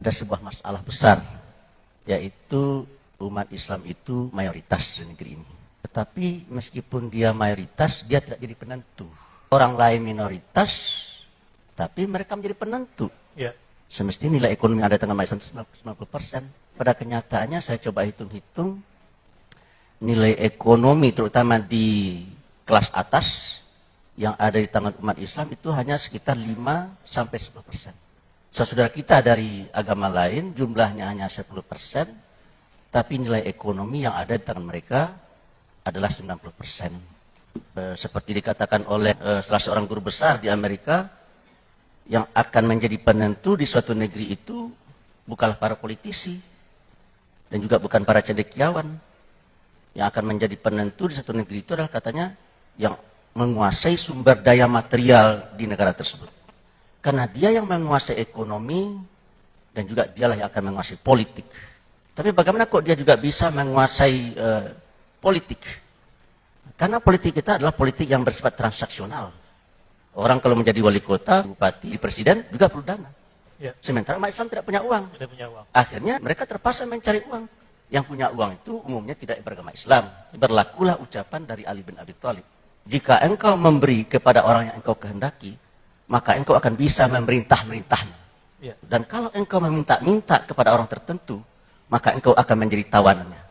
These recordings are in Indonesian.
ada sebuah masalah besar, yaitu umat Islam itu mayoritas di negeri ini. Tetapi meskipun dia mayoritas, dia tidak jadi penentu. Orang lain minoritas, tapi mereka menjadi penentu. Ya. Semestinya nilai ekonomi yang ada di tengah Islam itu 90%. Pada kenyataannya saya coba hitung-hitung, nilai ekonomi terutama di kelas atas yang ada di tangan umat Islam itu hanya sekitar 5-10%. Saudara kita dari agama lain jumlahnya hanya 10%, tapi nilai ekonomi yang ada di tangan mereka adalah 90%. Seperti dikatakan oleh salah seorang guru besar di Amerika, yang akan menjadi penentu di suatu negeri itu bukanlah para politisi dan juga bukan para cendekiawan. Yang akan menjadi penentu di satu negeri itu adalah katanya yang menguasai sumber daya material di negara tersebut. Karena dia yang menguasai ekonomi dan juga dialah yang akan menguasai politik. Tapi bagaimana kok dia juga bisa menguasai politik? Karena politik kita adalah politik yang bersifat transaksional. Orang kalau menjadi wali kota, bupati, presiden juga perlu dana. Ya. Sementara umat Islam tidak punya uang. Tidak punya uang. Akhirnya mereka terpaksa mencari uang. Yang punya uang itu umumnya tidak beragama Islam. Berlakulah ucapan dari Ali bin Abi Thalib. Jika engkau memberi kepada orang yang engkau kehendaki, maka engkau akan bisa memerintah-merintahnya. Ya. Dan kalau engkau meminta-minta kepada orang tertentu, maka engkau akan menjadi tawanannya.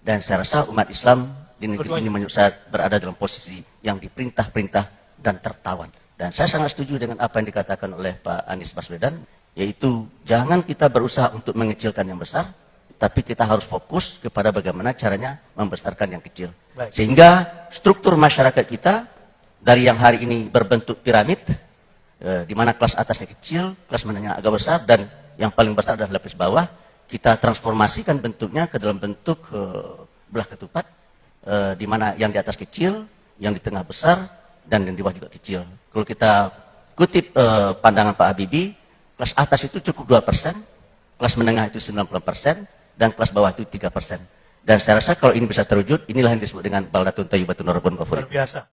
Dan saya rasa umat Islam di negeri ini menurut saya berada dalam posisi yang diperintah-perintah dan tertawan. Dan saya sangat setuju dengan apa yang dikatakan oleh Pak Anies Baswedan, yaitu jangan kita berusaha untuk mengecilkan yang besar, tapi kita harus fokus kepada bagaimana caranya membesarkan yang kecil. Baik. Sehingga struktur masyarakat kita dari yang hari ini berbentuk piramid, di mana kelas atasnya kecil, kelas menengah agak besar, dan yang paling besar adalah lapis bawah, kita transformasikan bentuknya ke dalam bentuk belah ketupat, di mana yang di atas kecil, yang di tengah besar, dan yang di bawah juga kecil. Kalau kita kutip pandangan Pak Habibie, kelas atas itu cukup 2%, kelas menengah itu 90%, dan kelas bawah itu 3%. Dan saya rasa kalau ini bisa terwujud, inilah yang disebut dengan baldatun thayyibatun wa rabbun ghafur. Luar biasa.